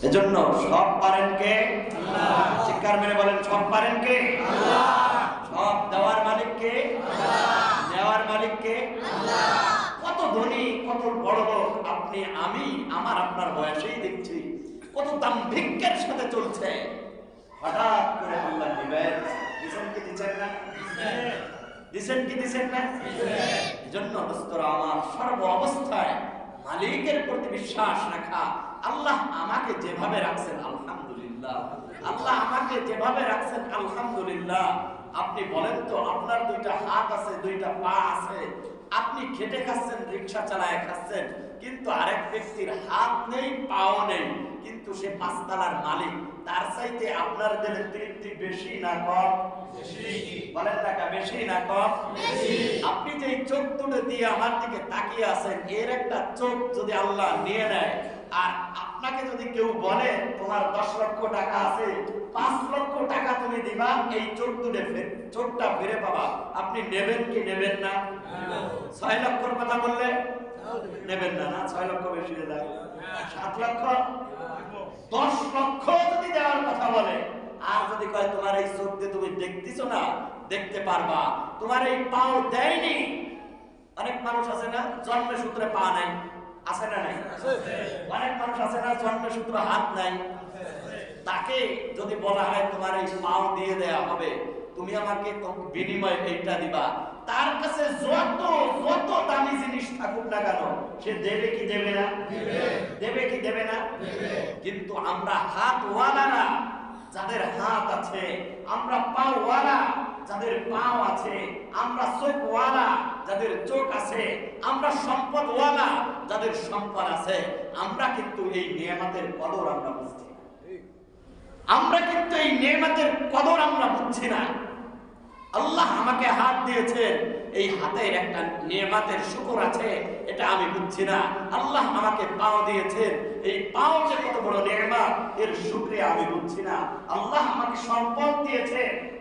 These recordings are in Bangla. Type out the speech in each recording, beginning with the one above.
এজন্য সব পারেন কে? আল্লাহ। চিৎকার মেরে বলেন, সব পারেন কে? আল্লাহ। সব দেওয়ার মালিক কে? আল্লাহ। নেওয়ার মালিক কে? আল্লাহ। কত ধনী, কত বড় লোক আপনি, আমি, আমার আপনার বয়সেই দেখছি কত দাম্ভিকের সাথে চলছে। হঠাৎ করে আল্লাহ নিবেন, দিছেন কি দিছেন না? দিছেন কি দিছেন না? এজন্য দোস্তরা আমার, সর্ব অবস্থায় মালিকের প্রতি বিশ্বাস রাখা। আল্লাহ আমাকে যেভাবে রাখছেন আলহামদুলিল্লাহ, আল্লাহ আমাকে যেভাবে রাখছেন আলহামদুলিল্লাহ। আপনি বলেন তো, আপনার দুইটা হাত আছে, দুইটা পা আছে, আপনি খেটে খাচ্ছেন, রিক্সা চালায় খাচ্ছেন, কিন্তু আরেক ব্যক্তির হাত নেই, পাও নেই, কিন্তু সে পাঁচতলার মালিক। তার চাইতে আপনার দিলে তৃপ্তি বেশি না কম? বলেন টাকা বেশি না কম? আপনি যে চোখ দুটো দিয়ে আমার দিকে তাকিয়ে আছেন, এর একটা চোখ যদি আল্লাহ নিয়ে নেয়, আর আপনাকে যদি কেউ বলে তোমার 10 লক্ষ টাকা আছে, 5 লক্ষ টাকা তুমি দিবা, এই চোখ দুটো চোখটা ফিরে পাবা, আপনি নেবেন কি নেবেন না? 6 লক্ষর কথা বললে নেবেন না? না, 6 লক্ষ বেশি হয়ে যায়, 7 লক্ষ, 10 লক্ষ যদি দেওয়ার কথা বলে, আর যদি কয় তোমার এই চোখ দিয়ে তুমি দেখতেছো না, দেখতে পারবা, তোমার এই পাও দেয়নি। অনেক মানুষ আছে না জন্মে সূত্রে পা নাই, আছে না নাই? অনেক মানুষ আছে না জন্মে সূত্রে হাত নাই। তাকে যদি বলা হয় তোমার এই পাও দিয়ে দেয়া হবে, তুমি আমাকে বিনিময়ে এইটা দিবা, তার কাছে যত যত দামি জিনিস থাকুক না কেন, সে দেবে কি দেবে না? দেবে কি দেবে না? কিন্তু আমরা হাতওয়ালারা, যাদের হাত আছে, আমরা পাওয়ালা যাদের পাও আছে, আমরা চোখওয়ালা যাদের চোখ আছে, আমরা সম্পদওয়ালা যাদের সম্পদ আছে, আমরা কিন্তু এই নিয়ামতের কদর আমরা বুঝছি না। আমরা কিন্তু এই নিয়ামতের কদর আমরা বুঝছি না। আল্লাহ আমাকে হাত দিয়েছেন, এই হাতের একটা নিয়ামতের শুকর আছে, এটা আমি বুঝছি না। আল্লাহ আমাকে পাও দিয়েছেন, এই পাও যে কত বড় নিয়ামত, এর শুকরিয়া আমি বুঝছি না। আল্লাহ আমাকে সম্পদ দিয়েছে,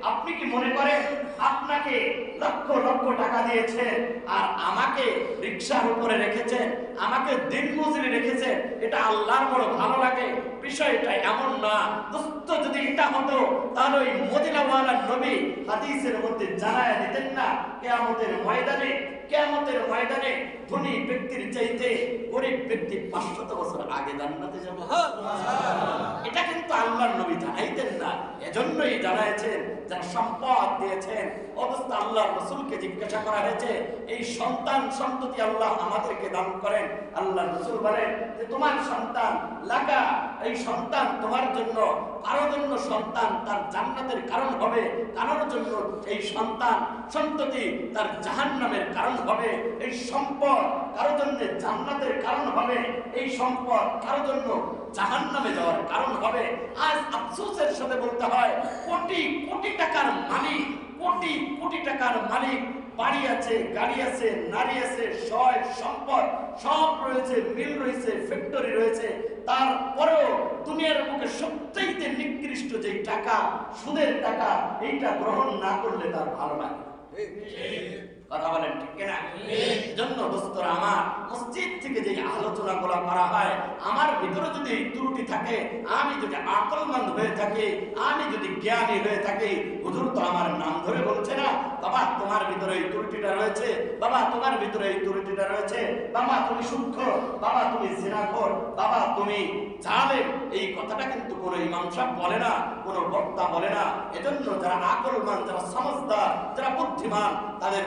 আপনি কি মনে করেন আপনাকে লক্ষ লক্ষ টাকা দিয়েছেন আর আমাকে রিকশার উপরে রেখেছেন, আমাকে দিনমজুরি রেখেছেন, এটা আল্লাহর বড় ভালো লাগে? বিষয়টা এমন না দোস্ত। যদি এটা হতো তাহলে ওই মদিনাওয়ালা নবী হাদিসের মধ্যে জানায়া দিতেন না, কিয়ামতের ময়দানে ধনী ব্যক্তির চাইতে গরিব ব্যক্তি 500 বছর আগে জান্নাতে যাবে। এটা কিন্তু আল্লাহর নবী জানাইতেন না, এজন্যই জানাইছেন যারা সম্পদ দিয়েছেন। অবস্থা আল্লাহর রাসূলকে জিজ্ঞাসা করা হয়েছে, এই সন্তান সন্ততি আল্লাহ আমাদেরকে দান করেন। আল্লাহর রাসূল বলেন যে তোমার সন্তান লাগা, এই সন্তান তোমার জন্য, কারোর জন্য সন্তান তার জান্নাতের কারণ হবে, কারোর জন্য এই সন্তান সন্ততি তার জাহান্নামের কারণ হবে। এই সম্পদ কারোর জন্য জান্নাতের কারণ হবে, এই সম্পদ কারোর জন্য জাহান্নামে যাওয়ার কারণ হবে। আজ আফসোসের সাথে বলতে হয়, কোটি কোটি টাকার মালিক, কোটি কোটি টাকার মালিক, বাড়ি আছে, গাড়ি আছে, নারী আছে, সয় সম্পদ সব রয়েছে, মিল রয়েছে, ফ্যাক্টরি রয়েছে, তারপরেও দুনিয়ার বুকে সবচাইতে নিকৃষ্ট যে টাকা, সুদের টাকা, এইটা গ্রহণ না করলে তার ভালো লাগে। কথা বলেন ঠিক কিনা? এজন্য দোস্তরা আমার, মসজিদ থেকে যে আলোচনাগুলো করা হয়, আমার ভিতরে যদি ত্রুটি থাকে, আমি যদি আকলমন্দ হয়ে থাকি, আমি যদি জ্ঞানী হয়ে থাকি, হুজুর তো আমার নাম ধরে বলছে না, বাবা তোমার ভিতরে এই ত্রুটিটা রয়েছে, বাবা তোমার ভিতরে এই ত্রুটিটা রয়েছে, বাবা তুমি সুদখোর, বাবা তুমি জিনাখোর, বাবা তুমি জালেম, এই কথাটা কিন্তু কোনো ইমাম সাহেব বলে না, কোনো বক্তা বলে না। এজন্য যারা আকলমান, যারা সমঝদার, যারা বুদ্ধিমান, তাদের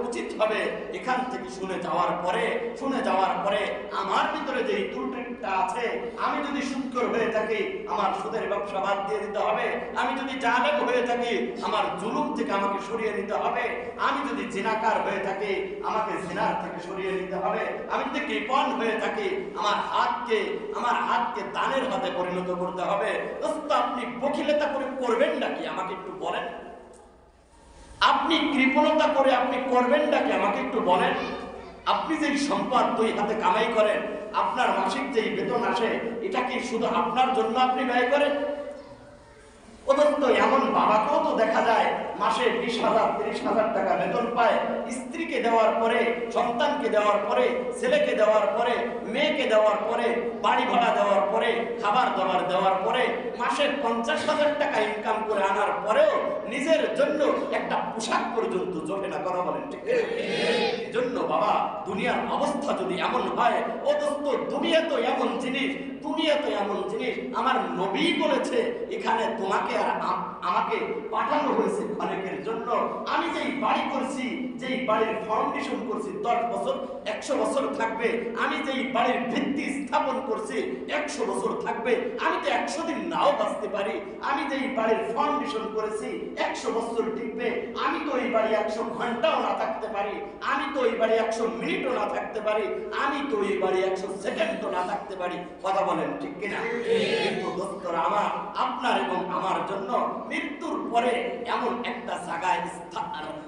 উচিত হবে এখান থেকে শুনে যাওয়ার পরে আমার ভিতরে যে ত্রুটিটা আছে, আমি যদি সুদখোর হয়ে থাকি, আমার সুদের ব্যবসা বাদ দিয়ে দিতে হবে। আমি যদি জালেম হয়ে থাকি, আমার জুলুম থেকে আমাকে সরিয়ে নিতে হবে। আমি যদি জিনাকার হয়ে থাকি, আমাকে জিনার থেকে সরিয়ে নিতে হবে। আমি যদি কৃপণ হয়ে থাকি, আমার হাতকে দানের হাতে পরিণত করতে হবে। দোস্ত, আপনি বখিলতা করে করবেন নাকি আমাকে একটু বলেন? আপনি কৃপণতা করে আপনি করবেন নাকি আমাকে একটু বলেন? আপনি যে সম্পদ 2 হাতে কামাই করেন, আপনার মাসিক যে বেতন আসে, এটা কি শুধু আপনার জন্য আপনি ব্যয় করেন? অথচ এমন বাবাকেও তো দেখা যায় মাসে 20,000 30,000 টাকা বেতন পায়, স্ত্রীকে দেওয়ার পরে, সন্তানকে দেওয়ার পরে, ছেলেকে দেওয়ার পরে, মেয়েকে দেওয়ার পরে, বাড়ি ভাড়া দেওয়ার পরে, খাবার দাবার দেওয়ার পরে, মাসে 50,000 টাকা ইনকাম করে আনার পরেও নিজের জন্য একটা পোশাক পর্যন্ত জোটে না। কথা বলেন ঠিক? জন্য বাবা, দুনিয়ার অবস্থা যদি এমন হয়, অথচ দুনিয়া তো এমন জিনিস, দুনিয়া তো এমন জিনিস, আমার নবী বলেছে এখানে তোমাকে আর আমাকে পাঠানো হয়েছে অনেকের জন্য। আমি যেই বাড়ি করছি, যেই বাড়ির ফাউন্ডেশন করছি 10 বছর 100 বছর থাকবে, আমি যেই বাড়ির ভিত্তি স্থাপন করছি 100 বছর থাকবে, আমি তো 100 দিন নাও বাঁচতে পারি। আমি যেই বাড়ির ফাউন্ডেশন করেছি 100 বছর টিকবে, আমি তো এই বাড়ি 100 ঘন্টাও না থাকতে পারি, আমি তো এই বাড়ি 100 মিনিটও না থাকতে পারি, আমি তো এই বাড়ি 100 সেকেন্ডও না থাকতে পারি। কথা বলেন ঠিক কিনা? কিন্তু দোস্তরা আমার, আপনার এবং আমার জন্য মৃত্যুর পরে এমন একটা জায়গায়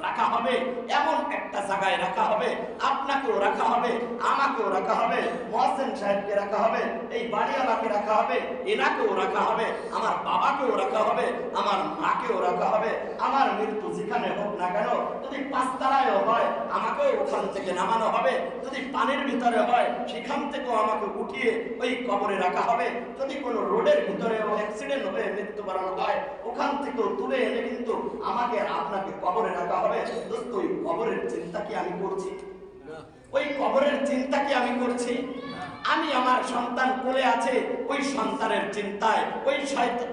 রাখা হবে, এমন একটা জায়গায় রাখা হবে, আপনাকেও রাখা হবে, আমাকেও রাখা হবে, মহসেন সাহেবকে রাখা হবে, এই বাড়িওয়ালাকে রাখা হবে, এনাকেও রাখা হবে, আমার বাবাকেও রাখা হবে, আমার মাকেও রাখা হবে। আমার মৃত্যু যেখানে হোক না কেন, যদি 5 তলায়ও হয় আমাকেও ওখান থেকে নামানো হবে, যদি পানির ভিতরে হয় সেখান থেকেও আমাকে উঠিয়ে ওই কবরে রাখা হবে, যদি কোনো রোডের ভিতরে অ্যাক্সিডেন্ট হয়ে মৃত্যুবরণ হয় ওখান থেকেও তুলে এনে কিন্তু আমাকে আপনাকে কবরে রাখা হবে। দোস্ত, ওই কবরের চিন্তা কি আমি করছি? ওই কবরের চিন্তা কি আমি করছি? আমি আমার সন্তান কোলে আছে, ওই সন্তানের চিন্তায়, ওই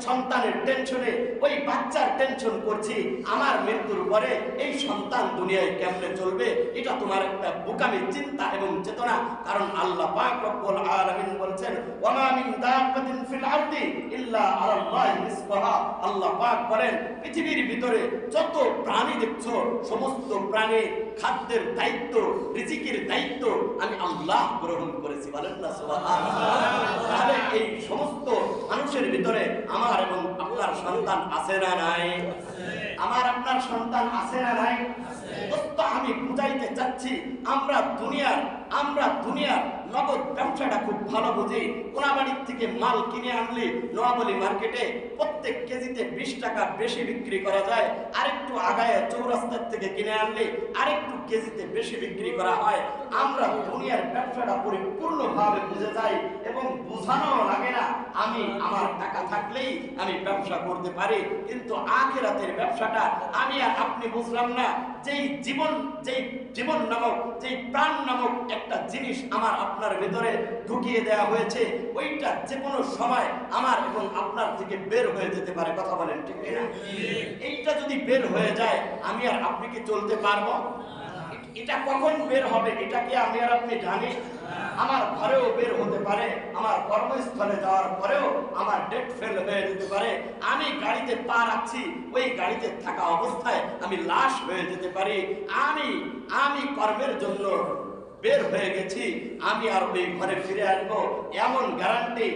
সন্তানের টেনশনে, ওই বাচ্চার টেনশন করছি। আমার মৃত্যুর পরে এই সন্তান দুনিয়ায় কেমনে চলবে, এটা তোমার একটা বোকামি চিন্তা এবং চেতনা। কারণ আল্লাহ পাক রব্বুল আলামিন বলেছেন, ওয়া মা মিন দাব্বাতিন ফিল আরদি ইল্লা আলাল্লাহি রিজকুহা। আল্লাহ পাক বলেন, পৃথিবীর ভিতরে যত প্রাণী দেখছো, সমস্ত প্রাণী খাদ্যের দায়িত্ব, রিজিকের দায়িত্ব আমি আল্লাহ গ্রহণ করেছি। বলেন না সুবহানাল্লাহ? তাহলে এই সমস্ত মানুষের ভিতরে আমার এবং আপনার সন্তান আছে না নাই? আমার আপনার সন্তান আছে না নাই? আমি বুঝাইতে চাচ্ছি, আমরা দুনিয়ার নগদ ব্যবসাটা খুব ভালো বুঝি। কোনাবাড়ির থেকে মাল কিনে আনলে নোয়াবলী মার্কেটে প্রত্যেক কেজিতে 20 টাকা বেশি বিক্রি করা যায়, আরেকটু আগায় চৌরাস্তার থেকে কিনে আনলে আরেকটু কেজিতে বেশি বিক্রি করা হয়। আমরা দুনিয়ার ব্যবসাটা পরিপূর্ণভাবে বুঝে যাই এবং বোঝানো লাগে না। আমি আমার টাকা থাকলেই আমি ব্যবসা করতে পারি, কিন্তু আখিরাতের ব্যবসাটা আমি আর আপনি বুঝলাম না। যেই জীবন নামক, যেই প্রাণ নামক একটা জিনিস আমার আপনার ভিতরে ঢুকিয়ে দেওয়া হয়েছে, ওইটা যে কোনো সময় আমার এবং আপনার থেকে বের হয়ে যেতে পারে। কথা বলেন ঠিক কিনা? এইটা যদি বের হয়ে যায়, আমি আর আপনি কি চলতে পারবো? এটা কখন বের হবে এটা কি আমি আর আপনি জানি? আমার ঘরেও বের হতে পারে, আমার কর্মস্থলে যাওয়ার পরেও আমার ডেট ফেল হয়ে যেতে পারে। আমি গাড়িতে পা রাখছি, ওই গাড়িতে থাকা অবস্থায় আমি লাশ হয়ে যেতে পারি। আমি কর্মের জন্য বের হয়ে গেছি, আমি আর ওই ঘরে ফিরে আসবো এমন গ্যারান্টি,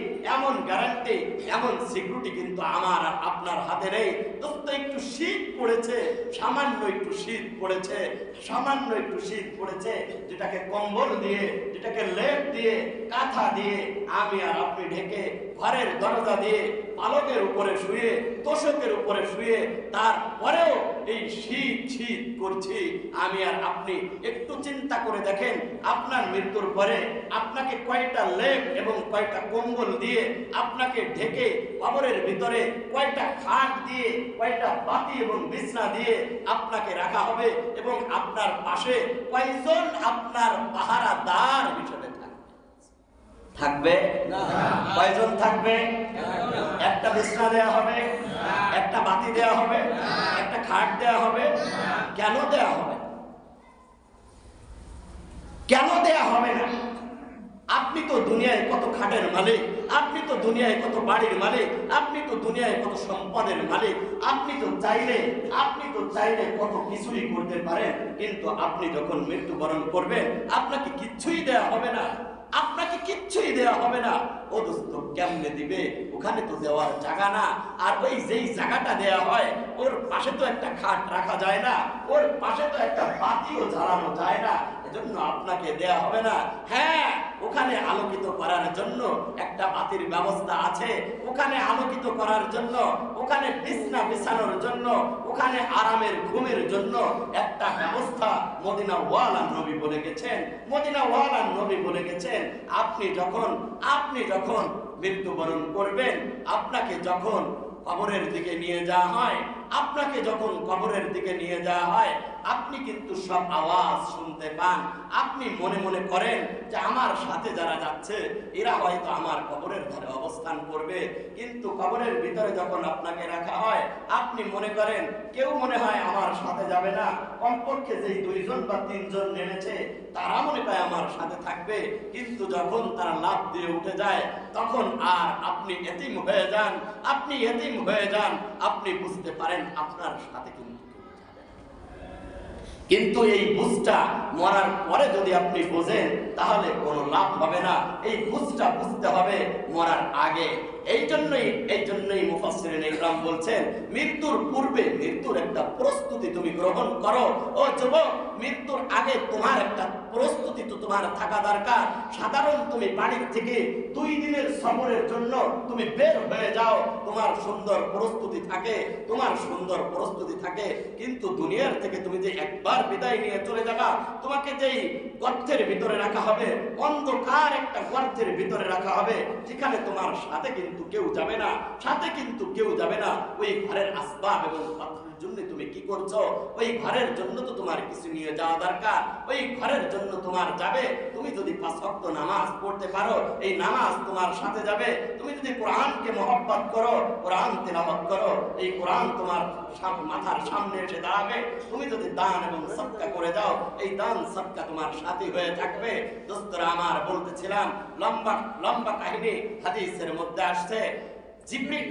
এমন সিকিউরিটি কিন্তু আমার আর আপনার হাতে নেই। দোস্ত, একটু শীত পড়েছে, সামান্য একটু শীত পড়েছে, যেটাকে কম্বল দিয়ে, যেটাকে লেপ দিয়ে, কাঁথা দিয়ে আমি আর আপনি ঢেকে ঘরের দরজা দিয়ে পালকের উপরে শুয়ে, তোষকের উপরে শুয়ে, তারপরেও এই শীত করছি আমি আর আপনি। একটু চিন্তা করে দেখেন, আপনার মৃত্যুর পরে আপনাকে কয়টা লেপ এবং কয়টা কম্বল দিয়ে আপনাকে ঢেকে কবরের ভিতরে কয়টা খাট দিয়ে, কয়টা বাতি এবং বিছনা দিয়ে আপনাকে রাখা হবে, এবং আপনার পাশে কয়জন আপনার পাহারাদার হিসেবে থাকবে? কয়জন থাকবে? একটা বিছনা দেয়া হবে, একটা বাতি দেয়া হবে, একটা খাট দেয়া হবে। কেন দেয়া হবে? কেন দেয়া হবে না? আপনি তো দুনিয়ায় কত খাটের মালিক, আপনি তো দুনিয়ায় কত বাড়ির মালিক, আপনি তো দুনিয়ায় কত সম্পদের মালিক, আপনি তো চাইলে কত কিছুই করতে পারেন। কিন্তু আপনি যখন মৃত্যুবরণ করবেন আপনাকে কিচ্ছুই দেয়া হবে না, ও দোস্ত, কেমনে দিবে? ওখানে তো দেওয়ার জায়গা না। আর ওই যেই জায়গাটা দেয়া হয় ওর পাশে তো একটা খাট রাখা যায় না, ওর পাশে তো একটা বাতিও জ্বালানো যায় না। জন্য আপনাকে দেয়া হবে না। হ্যাঁ, ওখানে আলোকিত করার জন্য একটা বাতির ব্যবস্থা আছে, ওখানে আলোকিত করার জন্য, ওখানে বিছনা বিছানোর জন্য, ওখানে আরামের ঘুমের জন্য একটা ব্যবস্থা মদিনা ওয়ালা নবী বলে গেছেন। মদিনা ওয়ালা নবী বলে গেছেন, আপনি যখন মৃত্যুবরণ করবেন, আপনাকে যখন কবরের দিকে নিয়ে যাওয়া হয়, আপনি কিন্তু সব আওয়াজ শুনতে পান। আপনি মনে মনে করেন যে আমার সাথে যারা যাচ্ছে এরা হয়তো আমার কবরের ধারে অবস্থান করবে, কিন্তু কবরের ভিতরে যখন আপনাকে রাখা হয়, আপনি মনে করেন কেউ মনে হয় আমার সাথে যাবে না, কমপক্ষে যেই 2 জন বা 3 জন নেমেছে তারা মনে হয় আমার সাথে থাকবে। কিন্তু যখন তারা লাফ দিয়ে উঠে যায়, তখন আর আপনি এতিম হয়ে যান, আপনি বুঝতে পারেন আপনার সাথে কিন্তু এই বুঝটা মরার পরে যদি আপনি বোঝেন তাহলে কোনো লাভ হবে না। এই বুঝটা বুঝতে হবে মরার আগে। এই জন্যই মুফাসসিরিন ইকরাম বলছেন, মৃত্যুর পূর্বে মৃত্যুর একটা প্রস্তুতি তুমি গ্রহণ করো। ও যুবক, মৃত্যুর আগে তোমার একটা প্রস্তুতি তো তোমার থাকা দরকার। সাধারণ তুমি বাড়ির থেকে 2 দিনের সফরের জন্য তুমি বের হয়ে যাও, তোমার সুন্দর প্রস্তুতি থাকে, কিন্তু দুনিয়ার থেকে তুমি যে একবার বিদায় নিয়ে চলে যাবা, তোমাকে যেই গর্তের ভিতরে রাখা হবে, অন্ধকার একটা গর্তের ভিতরে রাখা হবে, যেখানে তোমার সাথে কিন্তু কেউ যাবে না। ওই ঘরের আসবাব এবং পাত্রের জন্য তুমি কি করছো? ওই ঘরের জন্য তো তোমার কিছু নিয়ে যাওয়া দরকার, ওই ঘরের জন্য তোমার যাবে। তুমি যদি 5 ওয়াক্ত নামাজ পড়তে পারো, এই নামাজ তোমার সাথে যাবে। তুমি যদি কোরআনকে মহব্বত করো, কোরআন তেলাওয়াত করো, এই কোরআন তোমার মাথার সামনে এসে দাঁড়াবে। তুমি যদি দান এবং সদকা করে যাও, এই দান সদকা তোমার সাথী হয়ে থাকবে। দোস্তরা আমার, বলতেছিলাম লম্বা কাহিনী হাদিসের মধ্যে আসছে। জিবরিল